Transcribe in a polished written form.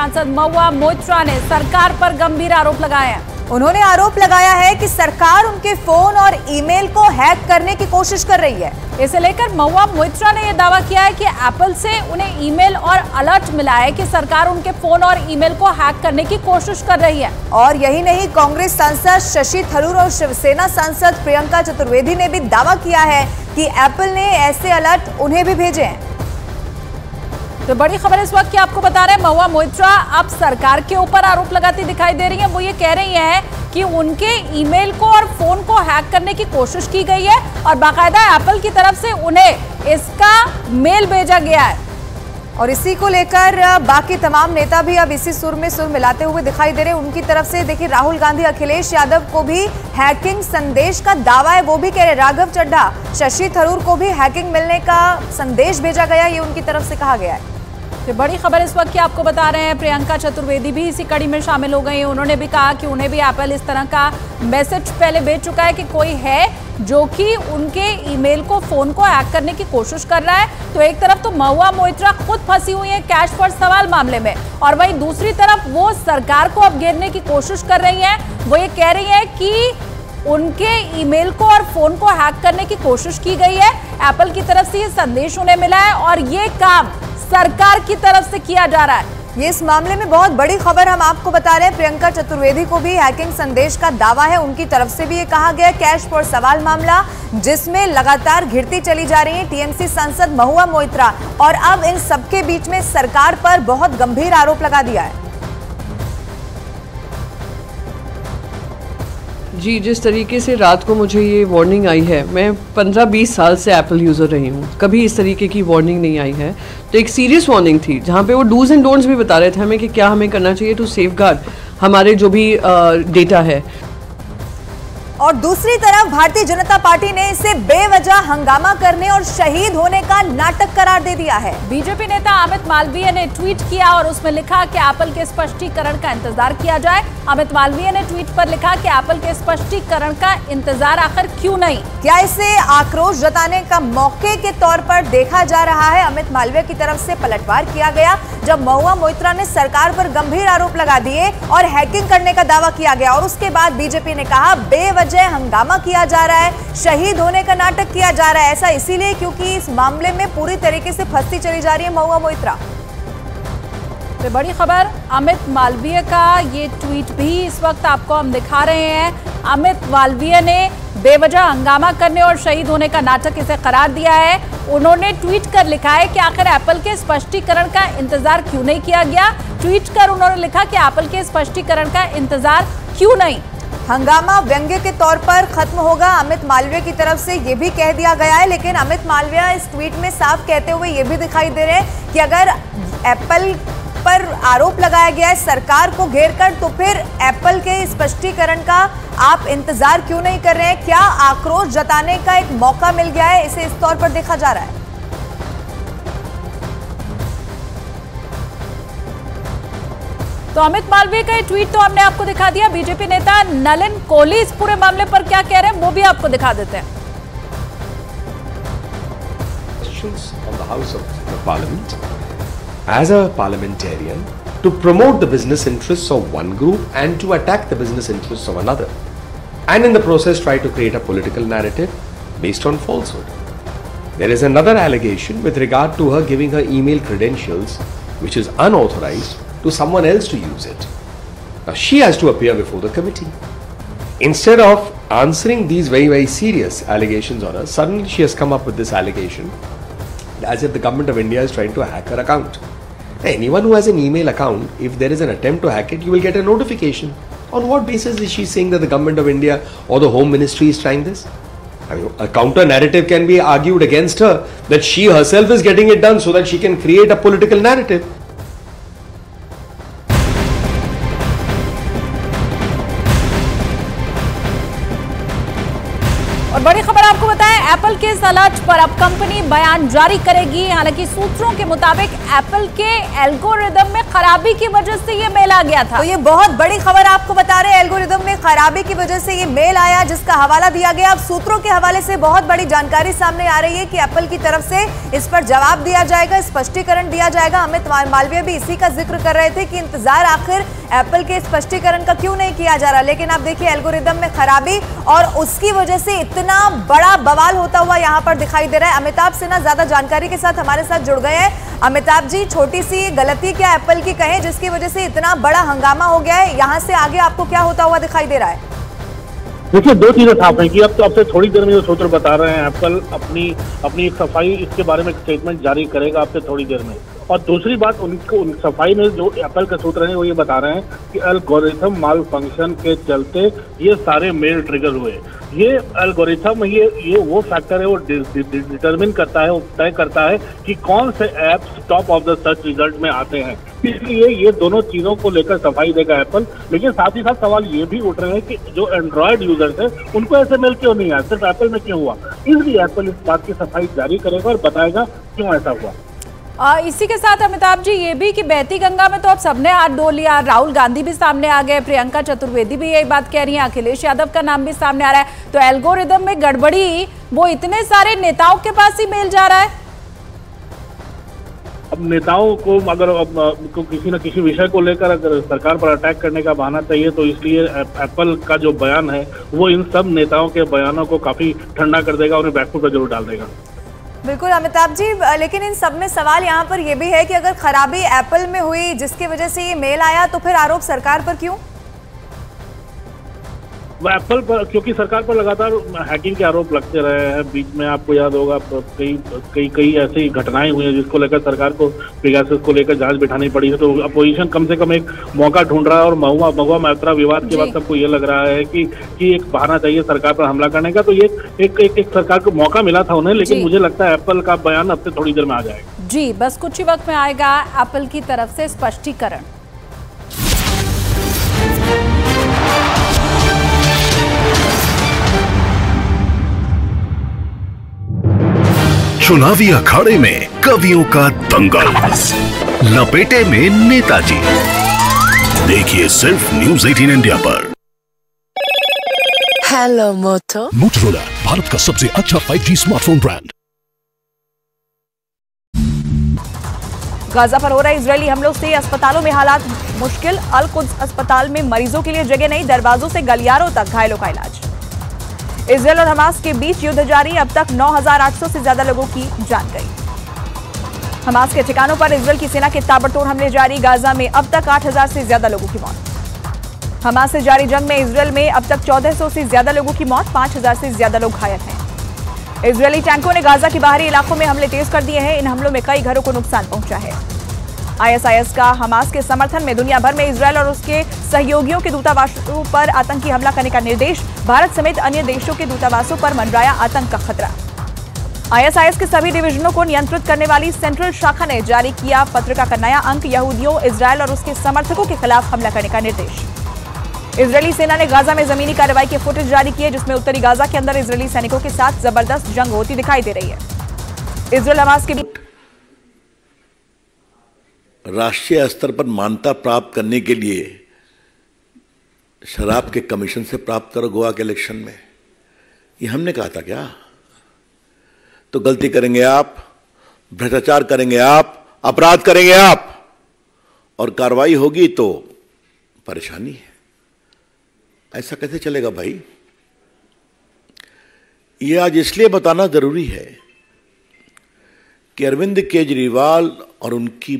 सांसद महुआ मोइत्रा ने सरकार पर गंभीर आरोप लगाए हैं। उन्होंने आरोप लगाया है कि सरकार उनके फोन और ईमेल को हैक करने की कोशिश कर रही है। इसे लेकर महुआ मोइत्रा ने यह दावा किया है कि एप्पल से उन्हें ईमेल और अलर्ट मिला है कि सरकार उनके फोन और ईमेल को हैक करने की कोशिश कर रही है। और यही नहीं, कांग्रेस सांसद शशि थरूर और शिवसेना सांसद प्रियंका चतुर्वेदी ने भी दावा किया है कि एप्पल ने ऐसे अलर्ट उन्हें भी भेजे हैं। तो बड़ी खबर इस वक्त की आपको बता रहे हैं, महुआ मोइत्रा अब सरकार के ऊपर आरोप लगाती दिखाई दे रही है। वो ये कह रही हैं कि उनके ईमेल को और फोन को हैक करने की कोशिश की गई है और बाकायदा एप्पल की तरफ से उन्हें इसका मेल भेजा गया है। और इसी को लेकर बाकी तमाम नेता भी अब इसी सुर में सुर मिलाते हुए दिखाई दे रहे हैं। उनकी तरफ से देखिए, राहुल गांधी, अखिलेश यादव को भी हैकिंग संदेश का दावा है, वो भी कह रहे। राघव चड्ढा, शशि थरूर को भी हैकिंग मिलने का संदेश भेजा गया, ये उनकी तरफ से कहा गया है। तो बड़ी खबर इस वक्त की आपको बता रहे हैं, प्रियंका चतुर्वेदी भी इसी कड़ी में शामिल हो गई हैं। उन्होंने भी कहा कि उन्हें भी एप्पल इस तरह का मैसेज पहले भेज चुका है कि कोई है जो कि उनके ईमेल को, फोन को हैक करने की कोशिश कर रहा है। तो एक तरफ तो महुआ मोइत्रा खुद फंसी हुई है कैश फॉर सवाल मामले में, और वहीं दूसरी तरफ वो सरकार को अब घेरने की कोशिश कर रही है। वो ये कह रही है कि उनके ईमेल को और फोन को हैक करने की कोशिश की गई है, एप्पल की तरफ से ये संदेश उन्हें मिला है और ये काम सरकार की तरफ से किया जा रहा है। ये इस मामले में बहुत बड़ी खबर हम आपको बता रहे हैं। प्रियंका चतुर्वेदी को भी हैकिंग संदेश का दावा है, उनकी तरफ से भी ये कहा गया कैश फॉर सवाल मामला, जिसमें लगातार घिरती चली जा रही है टीएमसी सांसद महुआ मोइत्रा, और अब इन सबके बीच में सरकार पर बहुत गंभीर आरोप लगा दिया है। जी, जिस तरीके से रात को मुझे ये वार्निंग आई है, मैं 15-20 साल से एप्पल यूज़र रही हूँ, कभी इस तरीके की वार्निंग नहीं आई है। तो एक सीरियस वार्निंग थी जहाँ पे वो डूज एंड डोंट्स भी बता रहे थे हमें कि क्या हमें करना चाहिए टू सेफगार्ड हमारे जो भी डेटा है। और दूसरी तरफ भारतीय जनता पार्टी ने इसे बेवजह हंगामा करने और शहीद होने का नाटक करार दे दिया है। बीजेपी नेता अमित मालवीय ने ट्वीट किया और उसमें लिखा कि एप्पल के स्पष्टीकरण का इंतजार किया जाए। अमित मालवीय ने ट्वीट पर लिखा कि एप्पल के स्पष्टीकरण का इंतजार आखिर क्यों नहीं? क्या इसे आक्रोश जताने का मौके के तौर पर देखा जा रहा है? अमित मालवीय की तरफ से पलटवार किया गया जब महुआ मोइत्रा ने सरकार पर गंभीर आरोप लगा दिए और हैकिंग करने का दावा किया गया, और उसके बाद बीजेपी ने कहा बेवजह हंगामा किया जा रहा है, शहीद होने का नाटक किया जा रहा है। ऐसा इसीलिए क्योंकि इस मामले में पूरी तरीके से फंसती चली जा रही है महुआ मोइत्रा। तो बड़ी खबर, अमित मालवीय का ये ट्वीट भी इस वक्त आपको हम दिखा रहे हैं। अमित मालवीय ने बेवजह हंगामा करने और शहीद होने का नाटक इसे करार दिया है। उन्होंने ट्वीट कर लिखा है कि आखिर एप्पल के स्पष्टीकरण का इंतजार क्यों नहीं किया गया। ट्वीट कर उन्होंने लिखा कि एप्पल के स्पष्टीकरण का इंतजार क्यों नहीं। हंगामा व्यंग्य के तौर पर खत्म होगा, अमित मालवीय की तरफ से यह भी कह दिया गया है। लेकिन अमित मालवीय इस ट्वीट में साफ कहते हुए यह भी दिखाई दे रहे हैं कि अगर एप्पल पर आरोप लगाया गया है सरकार को घेरकर, तो फिर एप्पल के स्पष्टीकरण का आप इंतजार क्यों नहीं कर रहे हैं? क्या आक्रोश जताने का एक मौका मिल गया है? इसे इस तौर पर देखा जा रहा है। तो अमित मालवीय का ये ट्वीट तो हमने आपको दिखा दिया। बीजेपी नेता नलिन कोहली इस पूरे मामले पर क्या कह रहे हैं वो भी आपको दिखा देते हैं। On the House of the Parliament as a parliamentarian to promote the business interests of one group and to attack the business interests of another, and in the process try to create a political narrative based on falsehood. There is another allegation with regard to her giving her email credentials, which is unauthorized, to someone else to use it. Now she has to appear before the committee. Instead of answering these very serious allegations on her, suddenly she has come up with this allegation as if the government of India is trying to hack her account. Anyone who has an email account, if there is an attempt to hack it, you will get a notification. On what basis is she saying that the government of India or the Home Ministry is trying this? I mean, a counter narrative can be argued against her that she herself is getting it done so that she can create a political narrative. और बड़ी खबर आपको बताएं, Apple के इस alert पर अब company बयान जारी करेगी। हालांकि सूत्रों के मुताबिक एप्पल के एल्गोरिदम में खराबी की वजह से ये मेल आ गया था। तो ये बहुत बड़ी खबर आपको बता रहे हैं, एल्गोरिदम में खराबी की वजह से ये मेल आया, जिसका हवाला दिया गया। अब सूत्रों के हवाले से बहुत बड़ी जानकारी सामने आ रही है कि एप्पल की तरफ से इस पर जवाब दिया जाएगा, स्पष्टीकरण दिया जाएगा। अमित मालवीय भी इसी का जिक्र कर रहे थे कि इंतजार आखिर एप्पल के स्पष्टीकरण का क्यों नहीं किया जा रहा। लेकिन आप देखिए, एल्गोरिदम में खराबी और उसकी वजह से इतना बड़ा बवाल होता हुआ यहां पर दिखाई दे रहा है। अमिताभ सिन्हा ज्यादा जानकारी के साथ हमारे साथ जुड़ गए हैं। अमिताभ जी, छोटी सी गलती क्या एप्पल की कहें जिसकी वजह से इतना बड़ा हंगामा हो गया है, यहां से आगे आपको क्या होता हुआ दिखाई दे रहा है? देखिए, दो चीजें साफ है कि अब से थोड़ी देर में जो सूत्र बता रहे हैं, एप्पल अपनी सफाई इसके बारे में एक स्टेटमेंट जारी करेगा अब से थोड़ी देर में। और दूसरी बात, उन सफाई में जो एप्पल के सूत्र हैं वो ये बता रहे हैं कि एल्गोरिथम माल फंक्शन के चलते ये सारे मेल ट्रिगर हुए। ये एल्गोरिथम ये वो फैक्टर है, वो डिटरमिन करता है, वो तय करता है कि कौन से apps top of the search result में आते हैं। इसलिए ये दोनों चीजों को लेकर सफाई देगा एप्पल। लेकिन साथ ही साथ सवाल ये भी उठ रहे हैं कि जो एंड्रॉयड यूजर्स हैं उनको ऐसे मेल क्यों नहीं आया, सिर्फ एप्पल में क्यों हुआ। इसलिए एप्पल इस बात की सफाई जारी करेगा और बताएगा क्यों ऐसा हुआ। इसी के साथ अमिताभ जी, ये भी कि बहती गंगा में तो अब सबने हाथ धो लिया। राहुल गांधी भी सामने आ गए, प्रियंका चतुर्वेदी भी यही बात कह रही है, अखिलेश यादव का नाम भी सामने आ रहा है। तो एल्गोरिदम में गड़बड़ी वो इतने सारे नेताओं के पास ही मेल जा रहा है। अब नेताओं को अगर किसी न किसी विषय को लेकर अगर सरकार पर अटैक करने का बहाना चाहिए, तो इसलिए एप्पल का जो बयान है वो इन सब नेताओं के बयानों को काफी ठंडा कर देगा, उन्हें बैकफुट पर जरूर डाल देगा। बिल्कुल अमिताभ जी, लेकिन इन सब में सवाल यहाँ पर यह भी है कि अगर खराबी एप्पल में हुई जिसकी वजह से ये मेल आया, तो फिर आरोप सरकार पर क्यों? एप्पल पर, क्योंकि सरकार पर लगातार हैकिंग के आरोप लगते रहे हैं। बीच में आपको याद होगा कई ऐसी घटनाएं हुई हैं जिसको लेकर सरकार को पेगासस को लेकर जांच बिठानी पड़ी है। तो अपोजिशन कम से कम एक मौका ढूंढ रहा है। और महुआ मैत्रा विवाद के बाद सबको ये लग रहा है कि एक बहाना चाहिए सरकार पर हमला करने का। तो ये एक सरकार को मौका मिला था उन्हें, लेकिन मुझे लगता है एप्पल का बयान अब से थोड़ी देर में आ जाएगा। जी, बस कुछ ही वक्त में आएगा एप्पल की तरफ से स्पष्टीकरण। चुनावी अखाड़े में कवियों का दंगल, लपेटे में नेताजी। देखिए सिर्फ न्यूज़ 18 इंडिया पर। हेलो मोटो। मोटोरोला, भारत का सबसे अच्छा 5G स्मार्टफोन ब्रांड। गाजा पर हो रहे इजरायली हमलों से अस्पतालों में हालात मुश्किल। अल कुद्स अस्पताल में मरीजों के लिए जगह नहीं, दरवाजों से गलियारों तक घायलों का इलाज। इजरायल और हमास के बीच युद्ध जारी, अब तक 9,800 से ज्यादा लोगों की जान गई। हमास के ठिकानों पर इजरायल की सेना के ताबड़तोड़ हमले जारी, गाजा में अब तक 8,000 से ज्यादा लोगों की मौत। हमास से जारी जंग में इजरायल में अब तक 1,400 से ज्यादा लोगों की मौत, 5,000 से ज्यादा लोग घायल हैं। इजरायली टैंकों ने गाजा के बाहरी इलाकों में हमले तेज कर दिए हैं। इन हमलों में कई घरों को नुकसान पहुंचा है। ISIS का हमास के समर्थन में दुनिया भर में इजरायल और उसके सहयोगियों के दूतावासों पर आतंकी हमला करने का निर्देश। भारत समेत अन्य देशों के दूतावासों पर मंडराया आतंक का खतरा। ISIS के सभी डिवीजनों को नियंत्रित करने वाली सेंट्रल शाखा ने जारी किया पत्रिका का नया अंक, यहूदियों, इजरायल और उसके समर्थकों के खिलाफ हमला करने का निर्देश। इजरायली सेना ने गाजा में जमीनी कार्रवाई के फुटेज जारी किए, जिसमें उत्तरी गाजा के अंदर इजरायली सैनिकों के साथ जबरदस्त जंग होती दिखाई दे रही है। इजरायल हमास के राष्ट्रीय स्तर पर मान्यता प्राप्त करने के लिए शराब के कमीशन से प्राप्त करो गोवा के इलेक्शन में, ये हमने कहा था क्या? तो गलती करेंगे आप, भ्रष्टाचार करेंगे आप, अपराध करेंगे आप, और कार्रवाई होगी तो परेशानी है। ऐसा कैसे चलेगा भाई? ये आज इसलिए बताना जरूरी है कि अरविंद केजरीवाल और उनकी